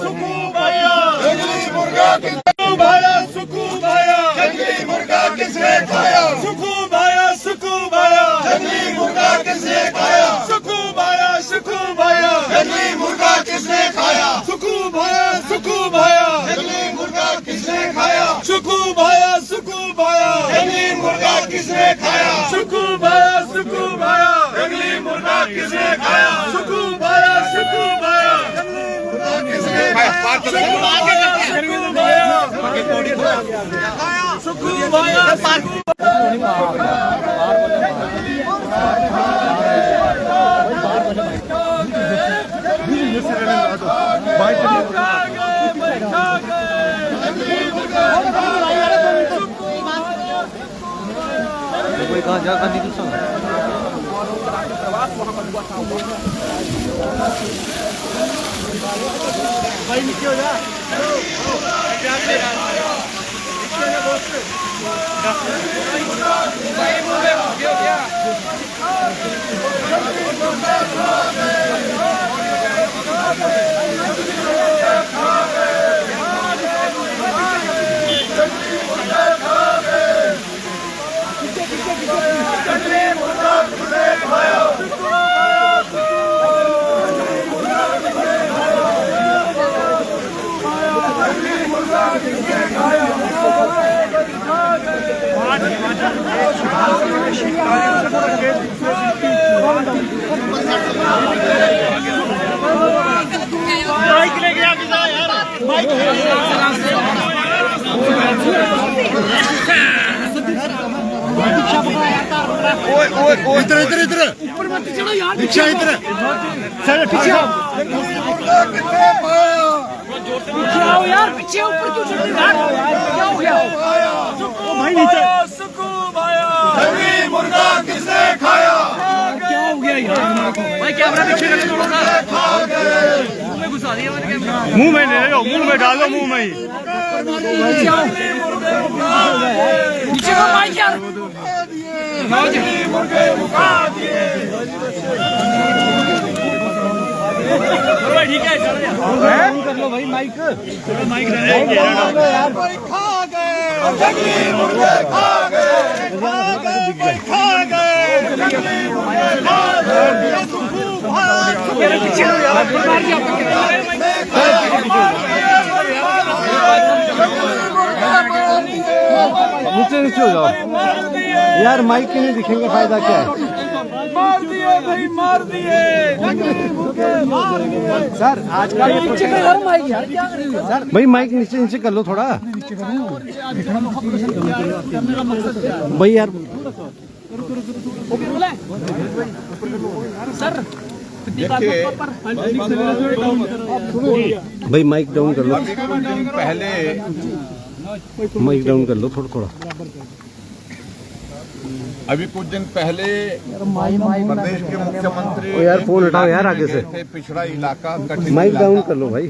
सुकू भाया जंगली मुर्गा किसने खाया? सुकू भाया जंगली मुर्गा किसने खाया? सुकू भाया जंगली मुर्गा किसने खाया? सुकू भाया जंगली मुर्गा किसने खाया? सुकू भाया जंगली मुर्गा किसने खाया? सुकू भाया जंगली मुर्गा किसने खाया? सुकू भाया जंगली मुर्गा किसने खाया? सुकू भाया कोई कहा जाकर निकल सकता भाई नीचे हो जा माइक ले गया यार माइक इधर ऊपर मत चढ़ो यार पीछे इधर सर पीछे आओ यार पीछे ऊपर क्यों चढ़ रहे यार क्या हो गया ओ भाई नीचे सुकू भाया जंगली मुर्गा किसने खाया? क्या हो गया यार भाई कैमरा पीछे कर थोड़ा सा मुंह में घुसा दिया मैंने कैमरा मुंह में ले लो मुंह में डालो मुंह में नीचे का माइक यार मुर्गे मुका दिए ठीक है कर लो भाई माइक माइक खा गए जंगली मुर्गे खा गए जंगली मुर्गे खा गए पीछे नीचे हो जाओ यार माइक के नहीं दिखेंगे फायदा क्या है? मार दिए भाई मार दिए सर आज का नीचे कर माइक यार क्या कर रहे हो सर भाई माइक नीचे कर लो थोड़ा भाई यार सर भाई माइक डाउन कर लो पहले माइक डाउन कर लो थोड़ा अभी कुछ दिन पहले प्रदेश के मुख्यमंत्री यार फोन हटाओ यार आगे से पिछड़ा इलाका माइक डाउन कर लो भाई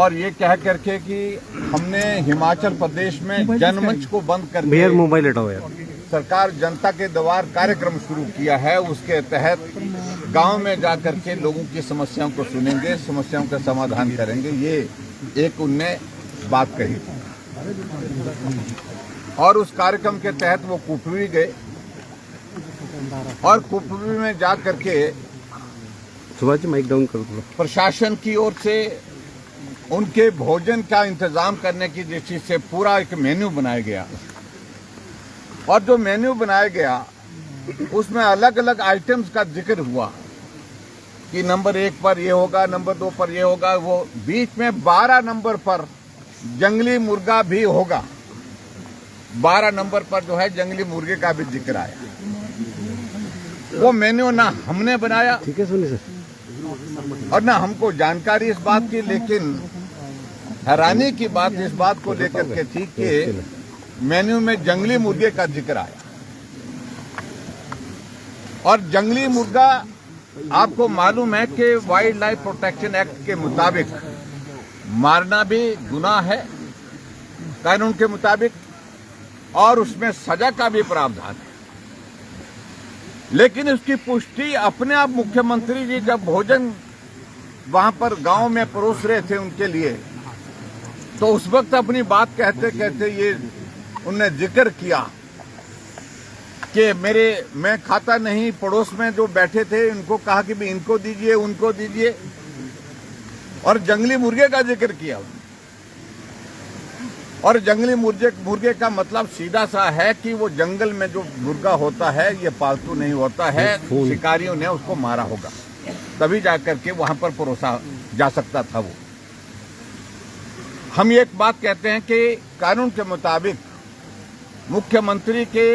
और ये कह करके कि हमने हिमाचल प्रदेश में जनमंच को बंद कर भैया मोबाइल हटाओ यार सरकार जनता के द्वार कार्यक्रम शुरू किया है। उसके तहत गांव में जाकर के लोगों की समस्याओं को सुनेंगे, समस्याओं का समाधान करेंगे। ये एक उनने बात कही और उस कार्यक्रम के तहत वो कुपवी गए और कुपवी में जा करके सुभाष जी माइक डाउन करो प्रशासन की ओर से उनके भोजन का इंतजाम करने की दृष्टि से पूरा एक मेन्यू बनाया गया और जो मेन्यू बनाया गया उसमें अलग अलग आइटम्स का जिक्र हुआ कि नंबर 1 पर ये होगा, नंबर 2 पर ये होगा। वो बीच में 12 नंबर पर जंगली मुर्गा भी होगा। 12 नंबर पर जो है जंगली मुर्गे का भी जिक्र आया। वो मेन्यू ना हमने बनाया, ठीक है सुनिए सर, और ना हमको जानकारी इस बात की, लेकिन हैरानी की बात इस बात को लेकर के थी कि मेन्यू में जंगली मुर्गे का जिक्र आया। और जंगली मुर्गा आपको मालूम है कि वाइल्ड लाइफ प्रोटेक्शन एक्ट के मुताबिक मारना भी गुनाह है कानून के मुताबिक, और उसमें सजा का भी प्रावधान है। लेकिन उसकी पुष्टि अपने आप मुख्यमंत्री जी जब भोजन वहां पर गांव में परोस रहे थे उनके लिए, तो उस वक्त अपनी बात कहते कहते ये उनने जिक्र किया कि मैं खाता नहीं, पड़ोस में जो बैठे थे उनको कहा कि भी इनको दीजिए, उनको दीजिए, और जंगली मुर्गे का जिक्र किया। और जंगली मुर्गे का मतलब सीधा सा है कि वो जंगल में जो मुर्गा होता है ये पालतू नहीं होता है, शिकारियों ने उसको मारा होगा, तभी जाकर के वहां पर परोसा जा सकता था वो। हम एक बात कहते हैं कि कानून के मुताबिक मुख्यमंत्री के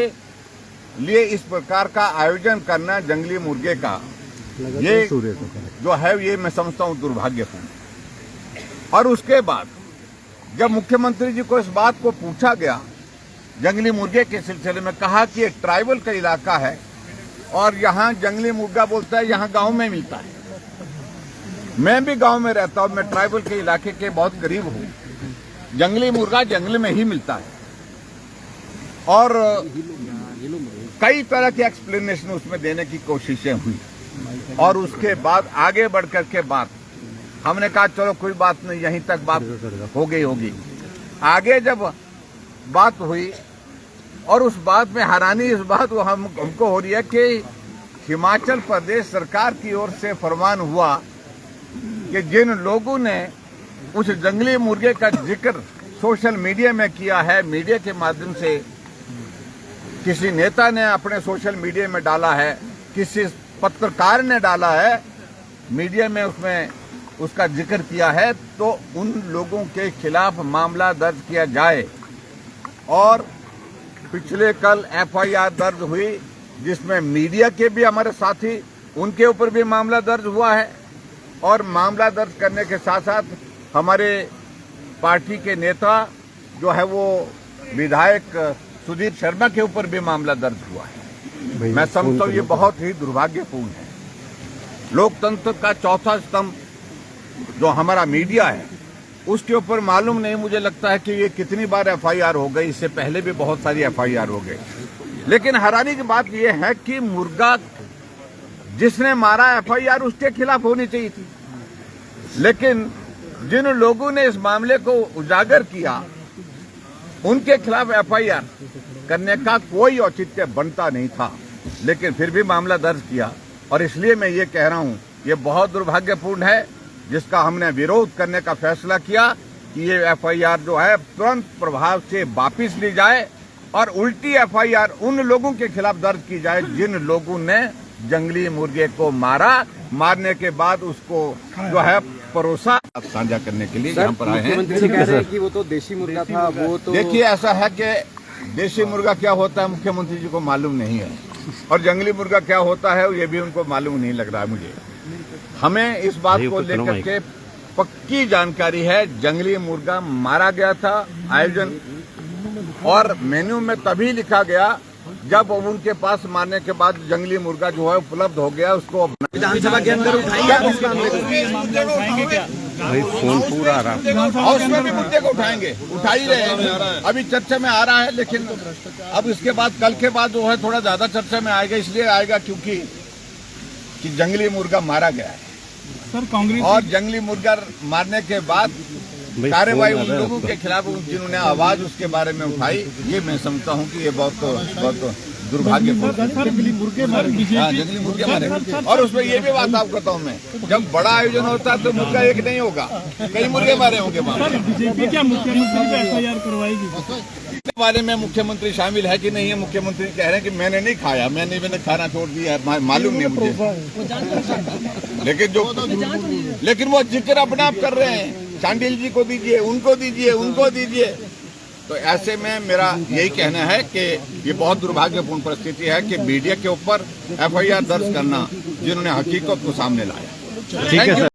लिए इस प्रकार का आयोजन करना जंगली मुर्गे का, ये जो है ये मैं समझता हूं दुर्भाग्यपूर्ण। और उसके बाद जब मुख्यमंत्री जी को इस बात को पूछा गया जंगली मुर्गे के सिलसिले में, कहा कि एक ट्राइबल का इलाका है और यहाँ जंगली मुर्गा बोलता है यहाँ गांव में मिलता है। मैं भी गांव में रहता हूँ, मैं ट्राइबल के इलाके के बहुत करीब हूँ। जंगली मुर्गा जंगल में ही मिलता है और कई तरह की एक्सप्लेनेशन उसमें देने की कोशिशें हुई। और उसके बाद आगे बढ़कर के बात हमने कहा चलो कोई बात नहीं, यहीं तक बात हो गई होगी। आगे जब बात हुई और उस बात में हैरानी इस बात हमको हो रही है कि हिमाचल प्रदेश सरकार की ओर से फरमान हुआ कि जिन लोगों ने उस जंगली मुर्गे का जिक्र सोशल मीडिया में किया है, मीडिया के माध्यम से किसी नेता ने अपने सोशल मीडिया में डाला है, किसी पत्रकार ने डाला है मीडिया में, उसमें उसका जिक्र किया है, तो उन लोगों के खिलाफ मामला दर्ज किया जाए। और पिछले कल एफआईआर दर्ज हुई जिसमें मीडिया के भी हमारे साथी, उनके ऊपर भी मामला दर्ज हुआ है। और मामला दर्ज करने के साथ साथ हमारे पार्टी के नेता जो है वो विधायक सुदीप शर्मा के ऊपर भी मामला दर्ज हुआ है। मैं समझता हूँ ये बहुत ही दुर्भाग्यपूर्ण है। लोकतंत्र का चौथा स्तंभ जो हमारा मीडिया है उसके ऊपर मालूम नहीं, मुझे लगता है कि ये कितनी बार एफआईआर हो गई, इससे पहले भी बहुत सारी एफआईआर हो गई। लेकिन हैरानी की बात यह है कि मुर्गा जिसने मारा एफआईआर उसके खिलाफ होनी चाहिए थी, लेकिन जिन लोगों ने इस मामले को उजागर किया उनके खिलाफ एफआईआर करने का कोई औचित्य बनता नहीं था, लेकिन फिर भी मामला दर्ज किया। और इसलिए मैं ये कह रहा हूं ये बहुत दुर्भाग्यपूर्ण है, जिसका हमने विरोध करने का फैसला किया कि ये एफआईआर जो है तुरंत प्रभाव से वापस ली जाए और उल्टी एफआईआर उन लोगों के खिलाफ दर्ज की जाए जिन लोगों ने जंगली मुर्गे को मारा, मारने के बाद उसको जो है परोसा। साझा करने के लिए यहाँ पर आए हैं। मुख्यमंत्री कह रहे हैं कि वो तो देशी मुर्गा था, वो तो देखिए ऐसा है कि देशी मुर्गा क्या होता है मुख्यमंत्री जी को मालूम नहीं है, और जंगली मुर्गा क्या होता है ये भी उनको मालूम नहीं लग रहा है मुझे। हमें इस बात को लेकर के पक्की जानकारी है, जंगली मुर्गा मारा गया था आयोजन, और मेन्यू में तभी लिखा गया जब उनके पास मारने के बाद जंगली मुर्गा जो है उपलब्ध हो गया। उसको विधानसभा के अंदर उठाएंगे इस मामले को? भाई फोन पूरा आ रहा, और उसमें भी मुद्दे को उठाएंगे, उठा ही रहे हैं, अभी चर्चा में आ रहा है। लेकिन अब इसके बाद कल के बाद जो है थोड़ा ज्यादा चर्चा में आएगा, इसलिए आएगा क्योंकि कि जंगली मुर्गा मारा गया है सर। कांग्रेस और जंगली मुर्गा मारने के बाद कार्रवाई उन लोगों के खिलाफ जिन्होंने आवाज उसके बारे में उठाई, ये मैं समझता हूँ कि ये बहुत दुर्भाग्यपूर्ण। जंगली मुर्गे मारे, हाँ जंगली मुर्गे मारे। और उसमें ये भी बात आपको बताऊँ मैं, जब बड़ा आयोजन होता है तो मुर्गा एक नहीं होगा, कई मुर्गे मारे होंगे। बीजेपी क्या मुख्यमंत्री को एफआईआर करवाएगी? बारे में मुख्यमंत्री शामिल है कि नहीं है? मुख्यमंत्री कह रहे हैं कि मैंने नहीं खाया, मैंने खाना छोड़ दिया, मालूम नहीं मुझे। लेकिन वो जिक्र अपने आप कर रहे हैं, चांडिल जी को दीजिए, उनको दीजिए, उनको दीजिए। तो ऐसे में मेरा यही कहना है कि ये बहुत दुर्भाग्यपूर्ण परिस्थिति है कि मीडिया के ऊपर एफआईआर दर्ज करना जिन्होंने हकीकत को सामने लाया। ठीक है सर।